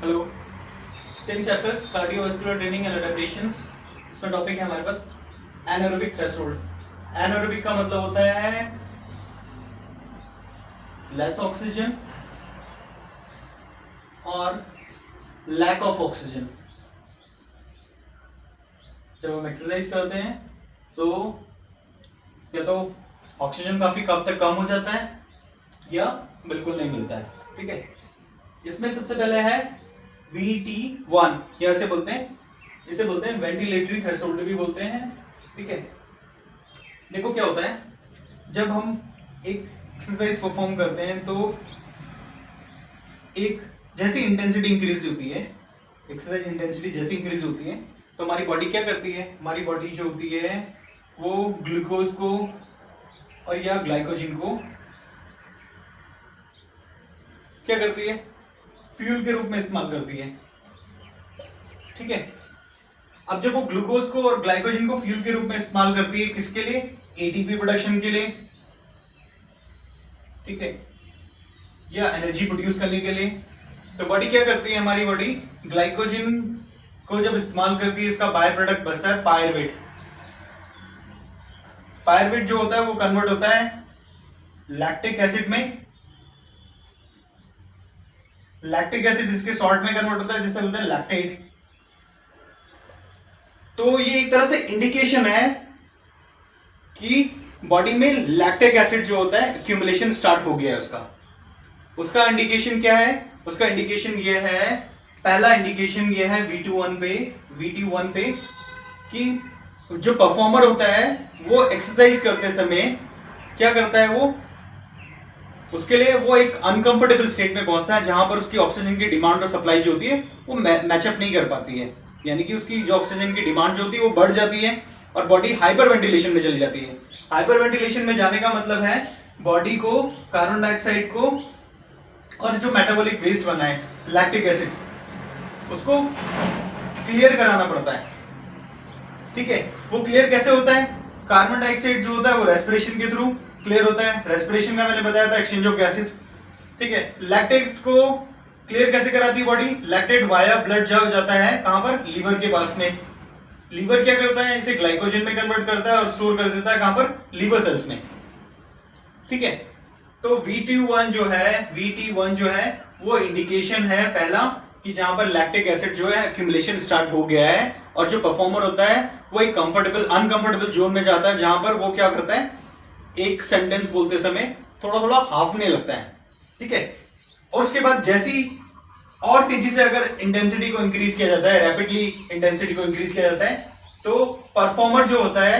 Hello, same chapter cardiovascular training and adaptations. इसमें topic है हमारे पास एनारोबिक थ्रेशोल्ड। एनारोबिक का मतलब होता है लेस ऑक्सीजन और लैक ऑफ ऑक्सीजन। जब हम एक्सरसाइज करते हैं तो या तो ऑक्सीजन काफी कब तक कम हो जाता है या बिल्कुल नहीं मिलता है। ठीक है, इसमें सबसे पहले है VT1, या इसे बोलते हैं वेंटिलेटरी थ्रेशोल्ड भी बोलते हैं। ठीक है, देखो क्या होता है, जब हम एक एक्सरसाइज परफॉर्म करते हैं तो एक जैसी इंटेंसिटी इंक्रीज होती है, एक्सरसाइज इंटेंसिटी जैसी इंक्रीज होती है तो हमारी बॉडी क्या करती है, हमारी बॉडी जो होती है वो ग्लूकोज को और या ग्लाइकोजन को क्या करती है, फ्यूल के रूप में इस्तेमाल करती है। ठीक है, अब जब वो ग्लूकोज को और ग्लाइकोजन को फ्यूल के रूप में इस्तेमाल करती है, किसके लिए, एटीपी प्रोडक्शन के लिए, ठीक है, या एनर्जी प्रोड्यूस करने के लिए। तो बॉडी क्या करती है, हमारी बॉडी ग्लाइकोजन को जब इस्तेमाल करती है, इसका बाय प्रोडक्ट बचता है पायरवेट। पायरवेट जो होता है वो कन्वर्ट होता है लैक्टिक एसिड में, लैक्टिक एसिड इसके सॉल्ट में कन्वर्ट होता है जिसे बोलते हैं लैक्टेट। तो ये एक तरह से इंडिकेशन है कि बॉडी में लैक्टिक एसिड जो होता है एक्यूमुलेशन स्टार्ट हो गया है उसका इंडिकेशन क्या है, उसका इंडिकेशन ये है, पहला इंडिकेशन ये है VT1 पे कि जो परफॉर्मर होता है वो एक्सरसाइज करते समय क्या करता है, वो उसके लिए वो एक अनकंफर्टेबल स्टेट में पहुंचता है जहां पर उसकी ऑक्सीजन की डिमांड और सप्लाई जो होती है वो मैचअप नहीं कर पाती है, यानी कि उसकी जो ऑक्सीजन की डिमांड जो होती है वो बढ़ जाती है और बॉडी हाइपर वेंटिलेशन में चली जाती है। हाइपर वेंटिलेशन में जाने का मतलब है बॉडी को कार्बन डाइऑक्साइड को और जो मेटाबॉलिक वेस्ट बना है लैक्टिक एसिड्स उसको क्लियर कराना पड़ता है। ठीक है, वो क्लियर कैसे होता है, कार्बन डाइऑक्साइड जो होता है वो रेस्पिरेशन के थ्रू क्लियर होता है। रेस्पिरेशन का मैंने बताया था एक्सचेंज ऑफ गैसेस। ठीक है, लैक्टेट को क्लियर कैसे कराती है बॉडी, लैक्टेट वाया ब्लड जाता है कहां पर, लीवर के पास में। लीवर क्या करता है, इसे ग्लाइकोजन में कन्वर्ट करता है और स्टोर कर देता है कहां पर, लिवर सेल्स में। ठीक है, तो VT1 जो है वो इंडिकेशन है पहला कि जहां पर लैक्टिक एसिड जो है एक्यूमुलेशन स्टार्ट हो गया है और जो परफॉर्मर होता है वो एक अनकंफर्टेबल जोन में जाता है जहां पर वो क्या करता है, एक सेंटेंस बोलते समय थोड़ा थोड़ा हाफने लगता है। ठीक है, और उसके बाद जैसी और तेजी से अगर इंटेंसिटी को इंक्रीज किया जाता है, रैपिडली इंटेंसिटी को इंक्रीज किया जाता है, तो परफॉर्मर जो होता है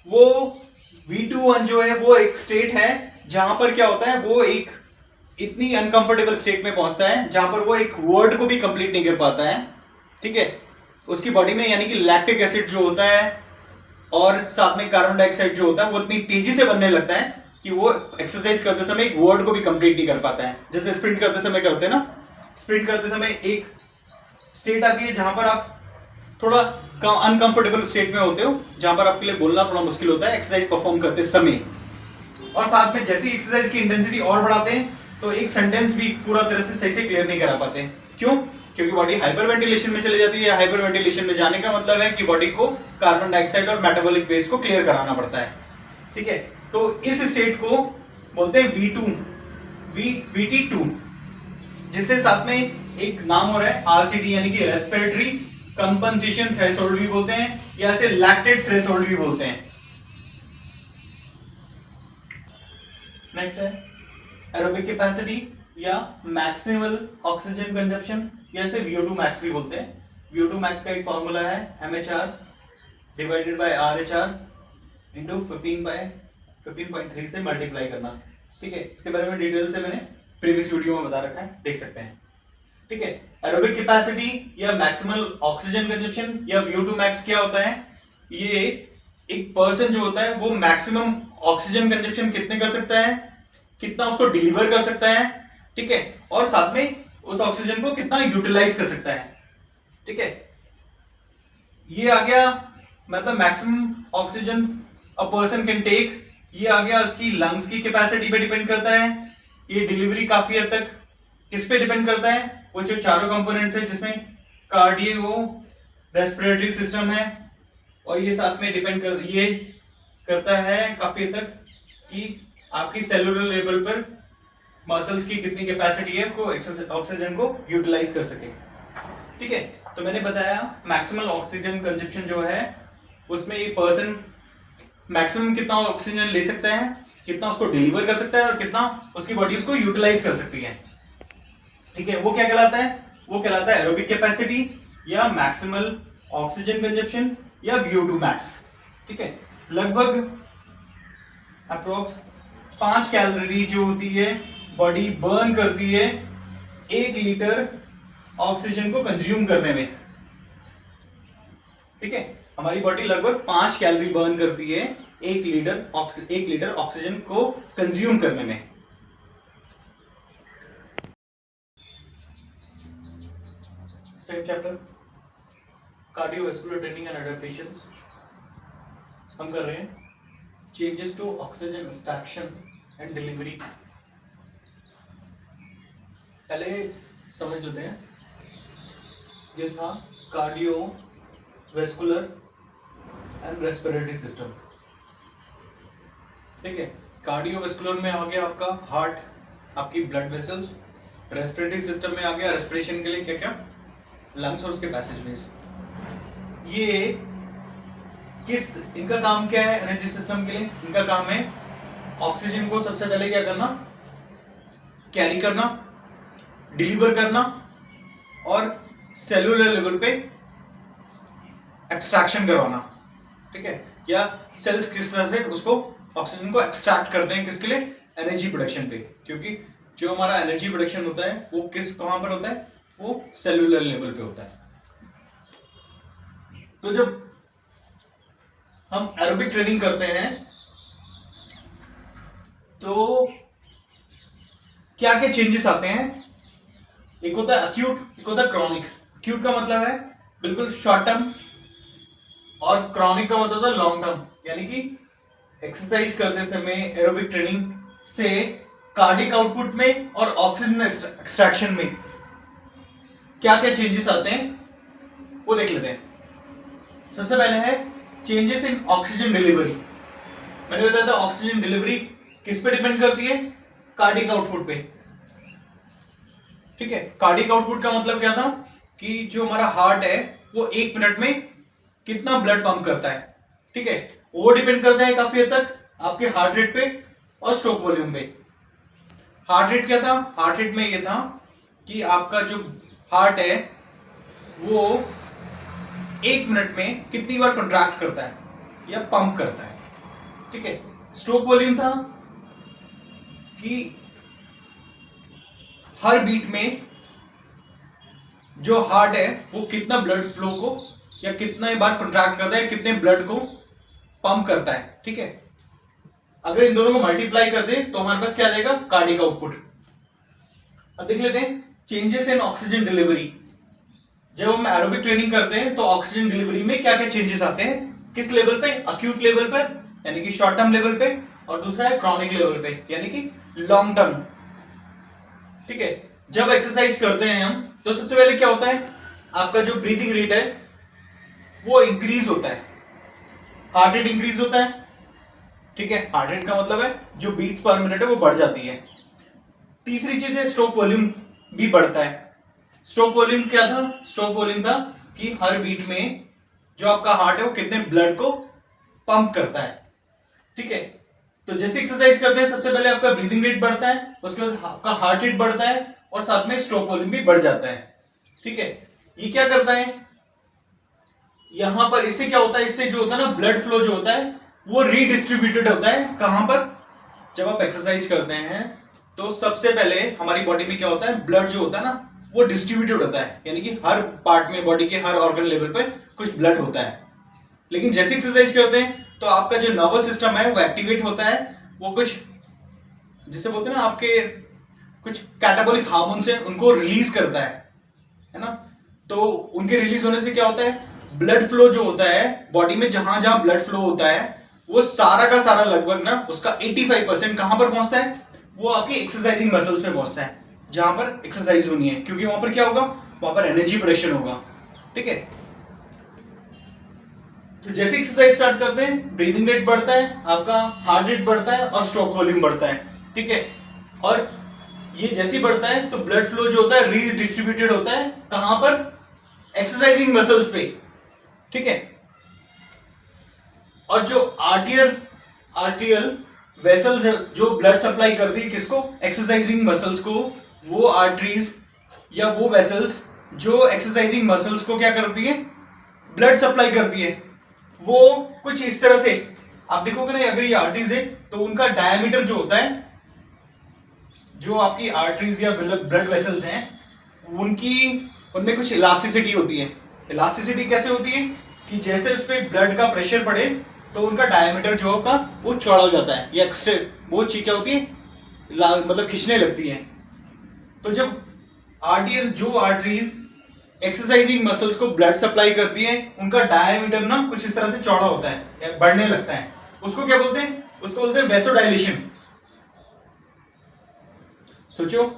वो V21 जो है वो एक स्टेट है जहां पर क्या होता है, वो एक इतनी अनकंफर्टेबल स्टेट में पहुंचता है जहां पर वो एक वर्ड को भी कंप्लीट नहीं कर पाता है। ठीक है, उसकी बॉडी में यानी कि लैक्टिक एसिड जो होता है और साथ में कार्बन डाइऑक्साइड जो होता है वो इतनी तेजी से बनने लगता है कि वो एक्सरसाइज करते समय एक वर्ड को भी कंप्लीट नहीं कर पाता है। जैसे स्प्रिंट करते समय करते हैं ना, स्प्रिंट करते समय एक स्टेट आती है जहां पर आप थोड़ा अनकंफर्टेबल स्टेट में होते हो, जहां पर आपके लिए बोलना थोड़ा मुश्किल होता है एक्सरसाइज परफॉर्म करते समय। और साथ में जैसी एक्सरसाइज की इंटेंसिटी और बढ़ाते हैं तो एक सेंटेंस भी पूरा तरह से सही से क्लियर नहीं करा पाते। क्यों, क्योंकि बॉडी हाइपर वेंटिलेशन में चली जाती है। हाइपर वेंटिलेशन में जाने का मतलब है कि बॉडी को कार्बन डाइऑक्साइड और मेटाबॉलिक वेस्ट को क्लियर कराना पड़ता है। ठीक है, तो इस स्टेट को बोलते हैं VT2, जिससे साथ में एक नाम हो रहा है RCT यानी कि रेस्पिरेटरी कंपनसेशन थ्रेशोल्ड भी बोलते हैं या इसे लैक्टेट थ्रेशोल्ड भी बोलते हैं। नेक्स्ट है एरोबिक कैपेसिटी या मैक्सिमल ऑक्सीजन कंजप्शन या इसे VO2 मैक्स भी बोलते हैं। VO2 मैक्स का एक फॉर्मूला है MHR divided by RHR into 15.3 से मल्टीप्लाई करना। ठीक है, इसके बारे में डिटेल से मैंने प्रीवियस वीडियो में बता रखा है, देख सकते हैं। ठीक है, एरोबिक कैपेसिटी या मैक्सिमल ऑक्सीजन कंजप्शन या VO2 मैक्स क्या होता है, ये एक पर्सन जो होता है वो मैक्सिमम ऑक्सीजन कंजप्शन कितने कर सकता है, कितना उसको डिलीवर कर सकता है। ठीक है, और साथ में उस ऑक्सीजन को कितना यूटिलाइज कर सकता है। ठीक है, ये आ गया मतलब maximum oxygen a person can take, ये आ गया उसकी लंग्स की कैपेसिटी पे डिपेंड करता है। ये डिलीवरी काफी हद तक किस पे डिपेंड करता है, वो जो चारों कंपोनेंट्स है जिसमें कार्डियो रेस्पिरेटरी सिस्टम है, और ये साथ में डिपेंड ये करता है काफी हद तक कि आपकी सेलुलर लेवल पर मसल्स की कितनी कैपेसिटी है को ऑक्सीजन को यूटिलाइज कर सके। ठीक है, तो मैंने बताया मैक्सिमम ऑक्सीजन कंजप्शन जो है उसमें ये पर्सन मैक्सिमम कितना ऑक्सीजन ले सकता है, कितना उसको डिलीवर कर सकता है और कितना उसकी बॉडी उसको यूटिलाइज कर सकती है। ठीक है, वो क्या कहलाता है? वो कहलाता है एरोबिक कैपेसिटी या मैक्सिमल ऑक्सीजन कंजप्शन या VO2 मैक्स। ठीक है, लगभग अप्रोक्स 5 कैलोरी जो होती है बॉडी बर्न करती है 1 लीटर ऑक्सीजन को कंज्यूम करने में। ठीक है, हमारी बॉडी लगभग 5 कैलोरी बर्न करती है 1 लीटर ऑक्सीजन को कंज्यूम करने में। Second chapter cardiovascular training and adaptations हम कर रहे हैं changes to oxygen extraction and delivery. पहले समझ लेते हैं, ये था कार्डियोवैस्कुलर एंड रेस्पिरेटरी सिस्टम। ठीक है, कार्डियोवैस्कुलर में आ गया आपका हार्ट, आपकी ब्लड वेसल्स। रेस्पिरेटरी सिस्टम में आ गया रेस्पिरेशन के लिए क्या क्या, लंग्स और उसके पैसेजवेज। ये इनका काम क्या है? एनर्जी सिस्टम के लिए इनका काम है ऑक्सीजन को सबसे पहले क्या करना, कैरी करना, डिलीवर करना और सेलुलर लेवल पे एक्सट्रैक्शन करवाना। ठीक है, या सेल्स किस तरह से उसको ऑक्सीजन को एक्सट्रैक्ट करते हैं, किसके लिए? एनर्जी प्रोडक्शन पे। क्योंकि जो हमारा एनर्जी प्रोडक्शन होता है वो कहां पर होता है? वो सेलुलर लेवल पे होता है। तो जब हम एरोबिक ट्रेनिंग करते हैं तो क्या क्या चेंजेस आते हैं? एक होता है अक्यूट, एक होता है क्रॉनिक। अक्यूट का मतलब है बिल्कुल शॉर्ट टर्म और क्रॉनिक का मतलब होता है लॉन्ग टर्म। यानी कि एक्सरसाइज करते समय एरोबिक ट्रेनिंग से कार्डिक आउटपुट में और ऑक्सीजन एक्सट्रैक्शन में क्या क्या चेंजेस आते हैं वो देख लेते हैं। सबसे पहले है चेंजेस इन ऑक्सीजन डिलीवरी। मैंने बताया था ऑक्सीजन डिलीवरी किस पे डिपेंड करती है? कार्डिक आउटपुट पे। ठीक है, कार्डिक आउटपुट का मतलब क्या था कि जो हमारा हार्ट है वो 1 मिनट में कितना ब्लड पंप करता है। ठीक है, वो डिपेंड करता है काफी हद तक आपके हार्ट रेट पे और स्ट्रोक वॉल्यूम पे। हार्ट रेट क्या था? हार्ट रेट में ये था कि आपका जो हार्ट है वो 1 मिनट में कितनी बार कॉन्ट्रैक्ट करता है या पंप करता है। ठीक है, स्ट्रोक वॉल्यूम था कि हर बीट में जो हार्ट है वो कितना ब्लड फ्लो को या कितने बार कॉन्ट्रैक्ट करता है, कितने ब्लड को पंप करता है। ठीक है, अगर इन दोनों को मल्टीप्लाई करते हैं तो हमारे पास क्या आ जाएगा? Cardiac output. अब देख लेते हैं चेंजेस इन ऑक्सीजन डिलीवरी। जब हम एरोबिक ट्रेनिंग करते हैं तो ऑक्सीजन डिलीवरी में क्या क्या चेंजेस आते हैं? किस लेवल पे? अक्यूट लेवल पर यानी कि शॉर्ट टर्म लेवल पे, और दूसरा है क्रॉनिक लेवल पे यानी कि लॉन्ग टर्म। ठीक है, जब एक्सरसाइज करते हैं हम तो सबसे पहले क्या होता है? आपका जो ब्रीदिंग रेट है वो इंक्रीज होता है, हार्ट रेट इंक्रीज होता है। ठीक है, हार्ट रेट का मतलब है जो बीट्स पर मिनट है वो बढ़ जाती है। तीसरी चीज है स्ट्रोक वॉल्यूम भी बढ़ता है। स्ट्रोक वॉल्यूम क्या था? स्ट्रोक वॉल्यूम था कि हर बीट में जो आपका हार्ट है वो कितने ब्लड को पंप करता है। ठीक है, तो जैसे एक्सरसाइज करते हैं सबसे पहले आपका ब्रीदिंग रेट बढ़ता है, उसके बाद आपका हार्ट रेट बढ़ता है और साथ में स्ट्रोक वॉल्यूम भी बढ़ जाता है। ठीक है, ये क्या करता है? यहां पर इससे क्या होता है? इससे जो होता है ना ब्लड फ्लो जो होता है वो रीडिस्ट्रीब्यूटेड होता है। कहां पर? जब आप एक्सरसाइज करते हैं तो सबसे पहले हमारी बॉडी में क्या होता है? ब्लड जो होता है ना वो डिस्ट्रीब्यूटेड होता है, यानी कि हर पार्ट में बॉडी के हर ऑर्गन लेवल पर कुछ ब्लड होता है। लेकिन जैसे एक्सरसाइज करते हैं तो आपका जो नर्वस सिस्टम है वो एक्टिवेट होता है, वो कुछ जिसे बोलते हैं ना आपके कुछ कैटाबॉलिक हार्मोन्स हैं उनको रिलीज करता है ना। तो उनके रिलीज होने से क्या होता है? ब्लड फ्लो जो होता है बॉडी में, जहां जहां ब्लड फ्लो होता है वो सारा का सारा लगभग ना उसका 85% कहां पर पहुंचता है? वो आपकी एक्सरसाइजिंग मसल्स पे पहुंचता है। जहां पर एक्सरसाइज होनी है, क्योंकि वहां पर क्या होगा, वहां पर एनर्जी प्रोडक्शन होगा। ठीक है, तो जैसे एक्सरसाइज स्टार्ट करते हैं ब्रीदिंग रेट बढ़ता है, आपका हार्ट रेट बढ़ता है और स्ट्रोक वॉल्यूम बढ़ता है। ठीक है, और ये जैसे ही बढ़ता है तो ब्लड फ्लो जो होता है रीडिस्ट्रीब्यूटेड होता है, कहां पर, एक्सरसाइजिंग मसल्स पे। ठीक है, और जो आर्टियल वेसल्स है जो ब्लड सप्लाई करती है किसको, एक्सरसाइजिंग मसल्स को, वो आर्टरीज या वो वेसल्स जो एक्सरसाइजिंग मसल्स को क्या करती है, ब्लड सप्लाई करती है, वो कुछ इस तरह से आप देखोगे ना, अगर ये आर्टरीज है तो उनका डायमीटर जो होता है, जो आपकी आर्टरीज या ब्लड वेसल्स हैं उनमें कुछ इलास्टिसिटी होती है। इलास्टिसिटी कैसे होती है कि जैसे उस पर ब्लड का प्रेशर पड़े तो उनका डायमीटर जो होगा वो चौड़ा हो जाता है, या वो चीज क्या होती है, मतलब खींचने लगती है। तो जब आर्टरीज एक्सरसाइजिंग मसल्स को ब्लड सप्लाई करती है, उनका डायमीटर ना कुछ इस तरह से चौड़ा होता है या बढ़ने लगता है, उसको क्या बोलते हैं, उसको बोलते हैं वैसोडाइलेशन। सोचो,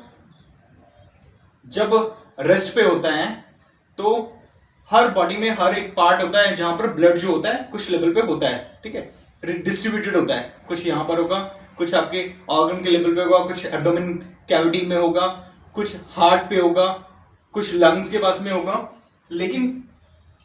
जब रेस्ट पे होता है तो हर बॉडी में हर एक पार्ट होता है जहां पर ब्लड जो होता है कुछ लेवल पे होता है। ठीक है, डिस्ट्रीब्यूटेड होता है, कुछ यहां पर होगा, कुछ आपके ऑर्गन के लेवल पे होगा, कुछ एब्डोमेन कैविटी में होगा, कुछ हार्ट पे होगा, कुछ लंग्स के पास में होगा। लेकिन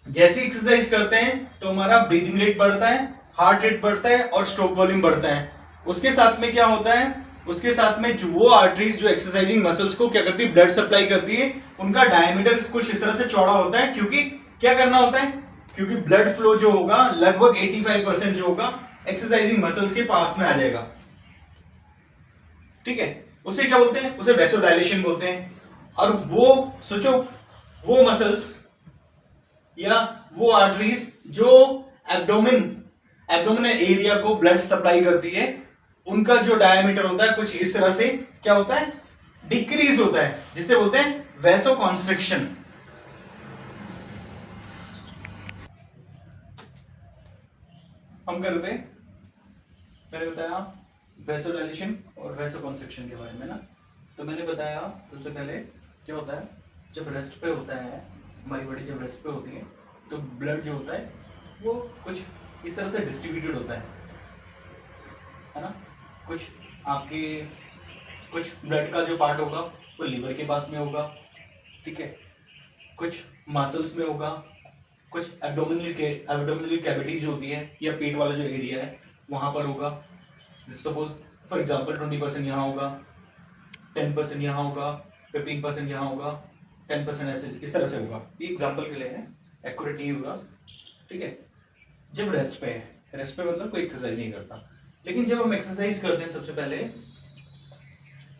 जैसे एक्सरसाइज करते हैं तो हमारा ब्रीदिंग रेट बढ़ता है, हार्ट रेट बढ़ता है और स्ट्रोक वॉल्यूम बढ़ता है। उसके साथ में क्या होता है, उसके साथ में जो वो आर्टरीज जो एक्सरसाइजिंग मसल्स को क्या करती है, ब्लड सप्लाई करती है, उनका डायमीटर कुछ इस तरह से चौड़ा होता है, क्योंकि क्या करना होता है, क्योंकि ब्लड फ्लो जो होगा लगभग 85% जो होगा एक्सरसाइजिंग मसल्स के पास में आ जाएगा। ठीक है, उसे क्या बोलते हैं, उसे वैसोडाइलेशन बोलते हैं। और वो सोचो, वो मसल्स या वो आर्टरीज जो एब्डोमिन एरिया को ब्लड सप्लाई करती है, उनका जो डायमीटर होता है कुछ इस तरह से क्या होता है, डिक्रीज होता है, जिसे बोलते हैं वैसोकॉन्स्ट्रिक्शन। हम कर रहे, मैंने बताया वैसोडाइलेशन और वैसोकॉन्स्ट्रिक्शन के बारे में ना। तो मैंने बताया सबसे पहले क्या होता है, जब रेस्ट पे होता है हमारी बॉडी, जब रेस्ट पे होती है तो ब्लड जो होता है वो कुछ इस तरह से डिस्ट्रीब्यूटेड होता है ना। कुछ आपके कुछ ब्लड का जो पार्ट होगा वो लीवर के पास में होगा। ठीक है, कुछ मसल्स में होगा, कुछ एब्डोमिनल कैविटी जो होती है या पेट वाला जो एरिया है वहां पर होगा। सपोज फॉर एग्जांपल 20% यहाँ होगा, 10% यहाँ होगा, 15% यहाँ होगा, 10% ऐसे इस तरह से होगा। ये एग्जांपल के लिए है, एक्यूरेट नहीं होगा। ठीक है, जब रेस्ट पे है, रेस्ट पे मतलब कोई एक्सरसाइज नहीं करता। लेकिन जब हम एक्सरसाइज करते हैं, सबसे पहले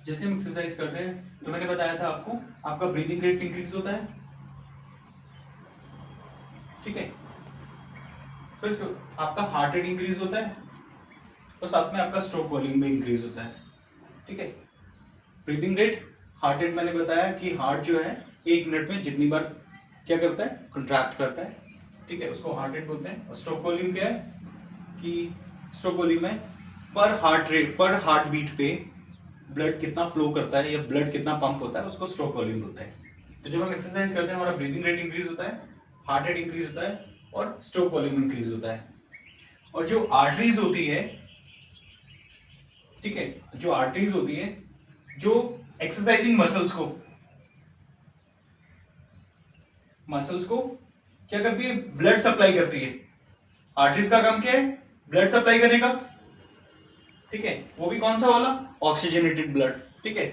जैसे हम एक्सरसाइज करते हैं तो मैंने बताया था आपको, आपका ब्रीदिंग रेट इंक्रीज होता है। ठीक है, फिर आपका हार्ट रेट इंक्रीज होता है और साथ में आपका स्ट्रोक वॉल्यूम भी इंक्रीज होता है। ठीक है, ब्रीदिंग रेट, हार्ट रेट मैंने बताया कि हार्ट जो है 1 मिनट में जितनी बार क्या करता है, कंट्रैक्ट करता है। ठीक है, उसको हार्ट रेट बोलते हैं। और स्ट्रोक वॉल्यूम क्या है कि स्ट्रोक वॉल्यूम है पर हार्ट बीट पे ब्लड कितना फ्लो करता है या ब्लड कितना पंप होता है, उसको स्ट्रोक वॉल्यूम बोलते हैं। तो जब हम एक्सरसाइज करते हैं हमारा ब्रीदिंग रेट इंक्रीज होता है, हार्ट रेट इंक्रीज होता है और स्ट्रोक वॉल्यूम इंक्रीज होता है। और जो आर्टरीज होती है, ठीक है, जो आर्टरीज होती है जो एक्सरसाइजिंग मसल्स को क्या करती है, ब्लड सप्लाई करती है। आर्टरीज का काम क्या है, ब्लड सप्लाई करने का। ठीक है, वो भी कौन सा वाला, ऑक्सीजनेटेड ब्लड। ठीक है,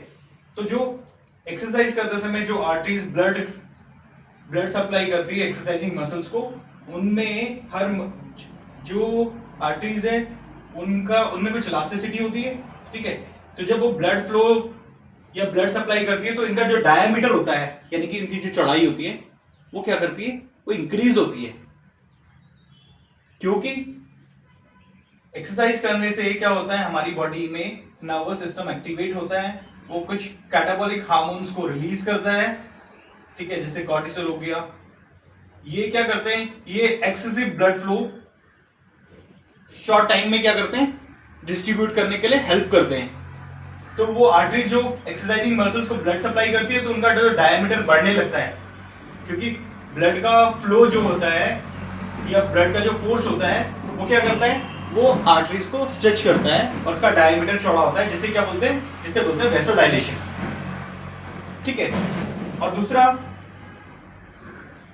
तो जो एक्सरसाइज करते समय जो आर्टरीज ब्लड सप्लाई करती है एक्सरसाइजिंग मसल्स को, उनमें जो आर्टरीज है उनमें कुछ इलास्टिसिटी होती है। ठीक है, तो जब वो ब्लड फ्लो या ब्लड सप्लाई करती है तो इनका जो डायमीटर होता है, यानी कि इनकी जो चौड़ाई होती है, वो क्या करती है, वो इंक्रीज होती है। क्योंकि एक्सरसाइज करने से क्या होता है, हमारी बॉडी में नर्वस सिस्टम एक्टिवेट होता है, वो कुछ कैटाबॉलिक हार्मोन्स को रिलीज करता है। ठीक है, जैसे कॉर्टिसोल हो गया। ये क्या करते हैं, ये excessive blood flow short time में क्या करते हैं, डिस्ट्रीब्यूट करने के लिए हेल्प करते हैं। तो वो आर्टरी जो एक्सरसाइजिंग मसल्स को ब्लड सप्लाई करती है तो उनका जो डायमीटर बढ़ने लगता है, क्योंकि ब्लड का फ्लो जो होता है या ब्लड का जो फोर्स होता है वो क्या करता है, वो आर्टरीज को स्ट्रेच करता है और उसका डायमीटर चौड़ा होता है, जिसे क्या बोलते हैं, जिसे बोलते हैं वैसोडाइलेशन। ठीक है। और दूसरा,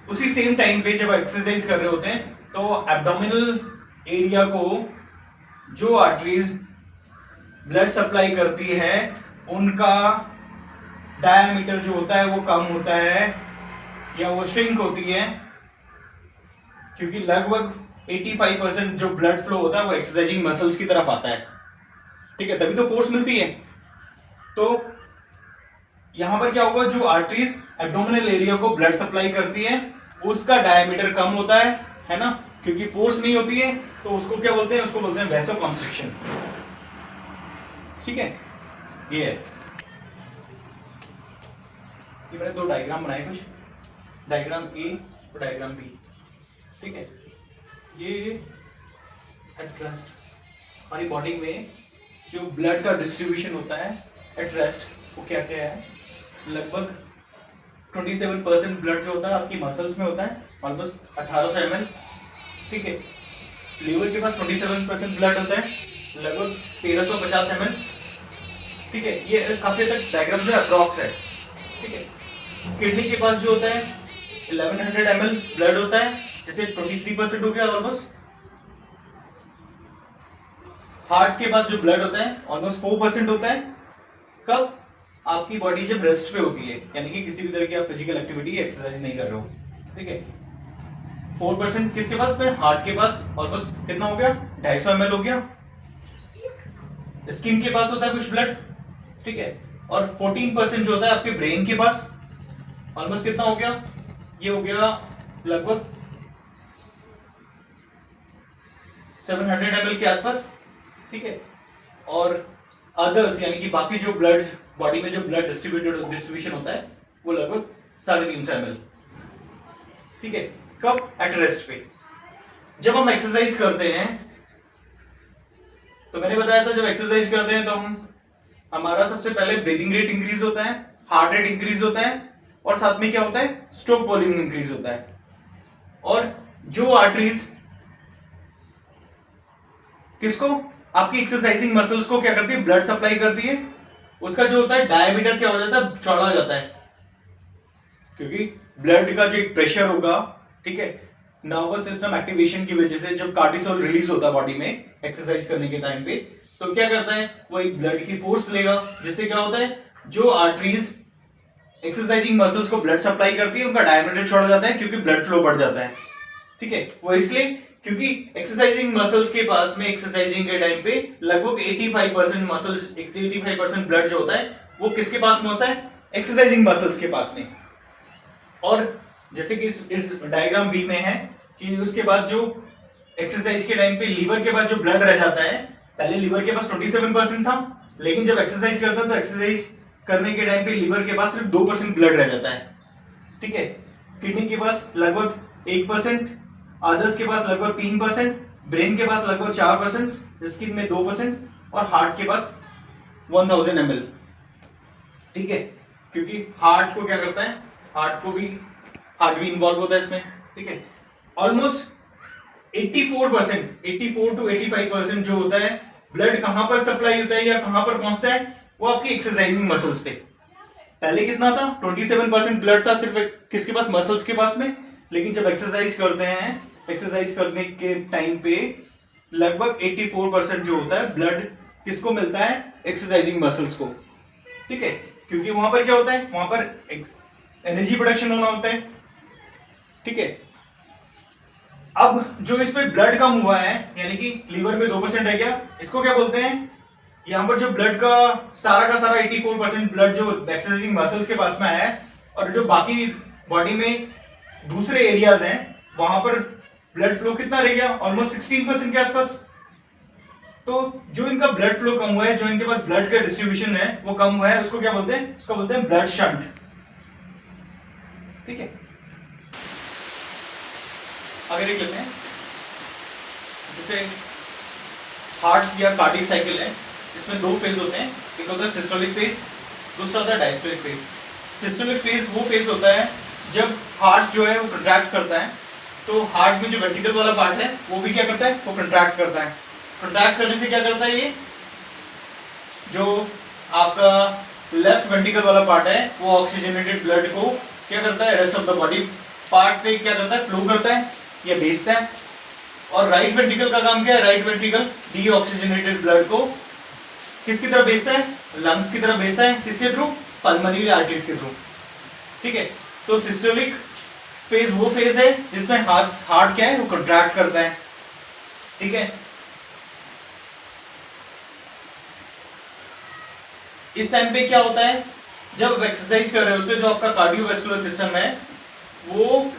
उसी सेम टाइम पे जब एक्सरसाइज कर रहे होते हैं तो एब्डोमिनल एरिया को जो आर्टरीज ब्लड सप्लाई करती है उनका डायमीटर जो होता है वो कम होता है या वो श्रिंक होती है, क्योंकि लगभग 85% जो ब्लड फ्लो होता है वो एक्सरसाइजिंग मसल्स की तरफ आता है। ठीक है, तभी तो फोर्स मिलती है। तो यहां पर क्या होगा, जो आर्टरीज एब्डोमिनल एरिया को ब्लड सप्लाई करती है उसका डायमीटर कम होता है ना, क्योंकि फोर्स नहीं होती है, तो उसको क्या बोलते हैं, उसको बोलते हैं वैसोकंस्ट्रिक्शन। ठीक है, ये है। ये मैंने दो डायग्राम बनाए, कुछ डायग्राम ए और डायग्राम बी। ठीक है, ये एट रेस्ट हमारी बॉडी में जो ब्लड का डिस्ट्रीब्यूशन होता है एट रेस्ट वो क्या क्या है, लगभग 27% ब्लड जो होता है आपकी मसल्स में होता है, ऑलमोस्ट 1800 ml। ठीक है, लीवर के पास 27% ब्लड होता है, लगभग 1350 ml। ठीक है, ये काफी तक डायग्राम जो है अप्रॉक्स है। ठीक है, किडनी के पास जो होता है 1100 ml ब्लड होता है, जैसे 23% हो गया ऑलमोस्ट। हार्ट के पास जो ब्लड होता है ऑलमोस्ट 4% होता है। कब? आपकी बॉडी जब रेस्ट पे होती है, यानी कि किसी भी तरह की आप फिजिकल एक्टिविटी एक्सरसाइज नहीं कर रहे हो। ठीक है, 4% किसके पास में? हार्ट के पास ऑलमोस्ट कितना हो गया, 250 ml हो गया। स्किन के पास होता है कुछ ब्लड। ठीक है, और 14% जो होता है आपके ब्रेन के पास, ऑलमोस्ट कितना हो गया, ये हो गया लगभग 700 ml के आसपास। ठीक है, और अदर्स यानी कि बाकी जो ब्लड बॉडी में जो ब्लड डिस्ट्रीब्यूशन होता है वो लगभग 350 ml। ठीक है, कब? एट रेस्ट पे। जब हम एक्सरसाइज करते हैं तो मैंने बताया था, जब एक्सरसाइज करते हैं तो हमारा सबसे पहले ब्रीदिंग रेट इंक्रीज होता है, हार्ट रेट इंक्रीज होता है, और साथ में क्या होता है, स्ट्रोक वॉल्यूम इंक्रीज होता है। और जो आर्टरीज किसको, आपकी एक्सरसाइजिंग मसल्स को क्या करती है, ब्लड सप्लाई करती है, उसका जो होता है डायमीटर क्या हो जाता है, चौड़ा हो जाता है, क्योंकि ब्लड का जो एक प्रेशर होगा। ठीक है, नर्वस सिस्टम एक्टिवेशन की वजह से जब कार्टिसोल रिलीज होता है बॉडी में एक्सरसाइज करने के टाइम पे, तो क्या करता है, वो एक ब्लड की फोर्स लेगा, जिससे क्या होता है, जो आर्टरीज एक्सरसाइजिंग मसल्स को ब्लड सप्लाई करती है उनका डायमीटर छोड़ जाता है, क्योंकि ब्लड फ्लो बढ़ जाता है। ठीक है, वो इसलिए क्योंकि एक्सरसाइजिंग मसल्स के पास में एक्सरसाइजिंग के टाइम पे लगभग 85% मसल्स 85% ब्लड जो होता है वो किसके पास में होता है, एक्सरसाइजिंग मसल्स के पास में। और जैसे कि इस डायग्राम बी में है कि उसके बाद जो एक्सरसाइज के टाइम पे लीवर के पास जो ब्लड रह जाता है, पहले लीवर के पास 27% था, लेकिन जब एक्सरसाइज करता है तो एक्सरसाइज करने के टाइम पे लीवर के पास सिर्फ 2% ब्लड रह जाता है। ठीक है, किडनी के पास लगभग 1%, अदर्स के पास लगभग 3%, ब्रेन के पास लगभग 4%, स्किन में 2% और हार्ट के पास 1000 ml। ठीक है, क्योंकि हार्ट को क्या करता है, हार्ट भी इन्वॉल्व होता है इसमें। ठीक है, ऑलमोस्ट 84 टू 85% जो होता है ब्लड कहां पर सप्लाई होता है या कहां पर पहुंचता है, वो आपकी एक्सरसाइजिंग मसल्स पे। पहले कितना था, 27% ब्लड था सिर्फ किसके पास, मसल्स के पास में, लेकिन जब एक्सरसाइज करते हैं, एक्सरसाइज करने के टाइम पे लगभग 84% जो होता है ब्लड किसको मिलता है, एक्सरसाइजिंग मसल्स को। ठीक है, क्योंकि वहां पर क्या होता है, वहां पर एनर्जी प्रोडक्शन होना होता है। ठीक है, अब जो इस पे ब्लड कम हुआ है, यानी कि लीवर में 2% रह गया, इसको क्या बोलते हैं, यहां पर जो ब्लड का सारा 84% ब्लड जो एक्सरसाइजिंग मसल्स के पास में है, और जो बाकी बॉडी में दूसरे एरियाज हैं वहां पर ब्लड फ्लो कितना रह गया, ऑलमोस्ट 16% के आसपास। तो जो इनका ब्लड फ्लो कम हुआ है, जो इनके पास ब्लड का डिस्ट्रीब्यूशन है वो कम हुआ है, उसको क्या बोलते हैं, उसको बोलते हैं ब्लड शंट। ठीक है, अगर एक लेते हैं जैसे हार्ट या कार्डियक साइकिल है, इसमें दो फेज होते हैं, एक होता है सिस्टोलिक फेज, दूसरा होता है डायस्टोलिक फेज। सिस्टोलिक फेज वो फेज होता है जब हार्ट जो है वो कंट्रैक्ट करता है, तो हार्ट में जो वेंट्रिकल वाला पार्ट है वो भी क्या करता है, वो कंट्रैक्ट करता है। कंट्रैक्ट करने से क्या करता है, ये जो आपका लेफ्ट वेंट्रिकल वाला पार्ट है वो ऑक्सीजनेटेड ब्लड को क्या करता है, rest of the body part पे क्या करता है, फ्लो करता है या भेजता है। और राइट वेंट्रिकल का काम क्या है, राइट वेंट्रिकल डीऑक्सीजनेटेड ब्लड को किसकी तरफ भेजता है, लंग्स की तरफ भेजता है, किसके थ्रू, पल्मोनरी आर्टरीज के थ्रू। ठीक है, तो सिस्टोलिक फेज वो फेज है जिसमें हार्ट क्या है, वो कंट्रैक्ट करता है। ठीक है, इस टाइम पे क्या होता है, जब आप एक्सरसाइज कर रहे होते हैं, जो आपका कार्डियोवैस्कुलर सिस्टम है वो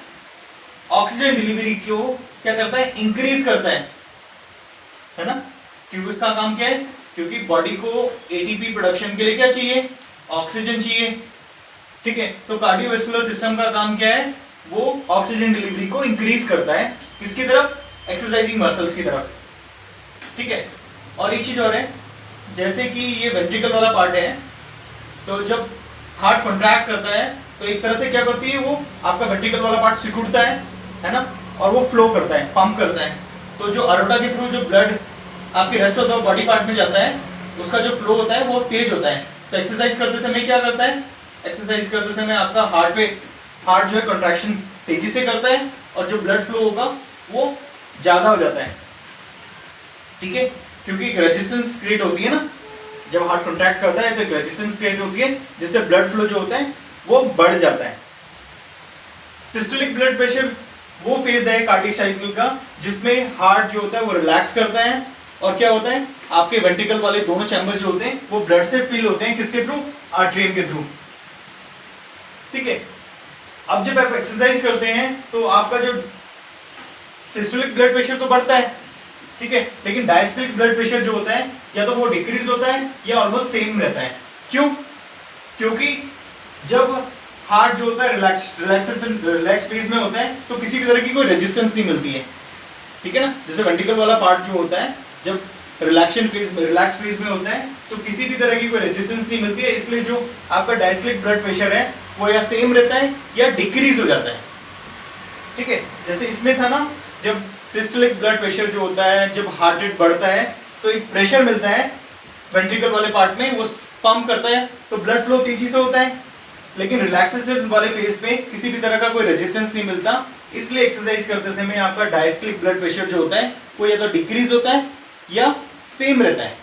ऑक्सीजन डिलीवरी को क्या करता है, इंक्रीज करता है ना। क्योंकि उसका काम क्या है, क्योंकि बॉडी को एटीपी प्रोडक्शन के लिए क्या चाहिए, ऑक्सीजन चाहिए। ठीक है, तो कार्डियोवैस्कुलर सिस्टम का काम क्या है, वो ऑक्सीजन डिलीवरी को इंक्रीज करता है, किसकी तरफ, एक्सरसाइजिंग मसल्स की तरफ। ठीक है, और एक चीज और है, जैसे कि ये वेंट्रिकल वाला पार्ट है, तो जब हार्ट कॉन्ट्रैक्ट करता है तो एक तरह से क्या करती है, वो आपका वेंट्रिकल वाला पार्ट सिकुड़ता है ना, और वो फ्लो करता है, पंप करता है। तो जो अरोटा के थ्रू जो ब्लड आपके rest of the body part में जाता है, उसका जो फ्लो होता है वो तेज होता है। तो एक्सरसाइज करते समय क्या करता है, एक्सरसाइज करते समय आपका हार्ट जो है कॉन्ट्रैक्शन तेजी से करता है, और जो ब्लड फ्लो होगा वो ज्यादा हो जाता है। ठीक है, क्योंकि एक रेजिस्टेंस क्रिएट होती है ना, जब हार्ट कॉन्ट्रैक्ट करता है तो एक रेजिस्टेंस क्रिएट होती है, जिससे ब्लड फ्लो जो होता है वो बढ़ जाता है। सिस्टोलिक ब्लड प्रेशर वो फेज है कार्डियक साइकिल का जिसमें हार्ट जो होता है वो रिलैक्स करता है, और क्या होता है, आपके वेंट्रिकल वाले दोनों चैम्बर्स जो होते हैं वो ब्लड से फिल होते हैं, किसके थ्रू, आर्टरियन के थ्रू। ठीक है, अब जब आप एक्सरसाइज करते हैं तो आपका जो सिस्टोलिक ब्लड प्रेशर तो बढ़ता है, ठीक है, लेकिन डायस्टोलिक ब्लड प्रेशर जो होता है या तो वो डिक्रीज होता है या ऑलमोस्ट सेम रहता है। क्यों, क्योंकि जब हार्ट जो होता है रिलैक्स फेज में होता है तो किसी भी तरह की कोई रेजिस्टेंस नहीं मिलती है। ठीक है ना, जैसे वेंट्रिकल वाला पार्ट जो होता है जब रिलैक्स फेज में होता है तो किसी भी तरह की कोई रेजिस्टेंस नहीं मिलती है, इसलिए जो आपका डायस्टोलिक ब्लड प्रेशर है वो या सेम रहता है या डिक्रीज हो जाता है। ठीक है, जैसे इसमें था ना, जब सिस्टोलिक ब्लड प्रेशर जो होता है, जब हार्ट रेट बढ़ता है तो एक प्रेशर मिलता है वेंट्रिकल वाले पार्ट में, वो पंप करता है तो ब्लड फ्लो तेजी से होता है, लेकिन रिलैक्सेशन वाले फेज पे किसी भी तरह का कोई रेजिस्टेंस नहीं मिलता, इसलिए एक्सरसाइज करते समय आपका डायस्टोलिक ब्लड प्रेशर जो होता है वो या तो डिक्रीज होता है या सेम रहता है।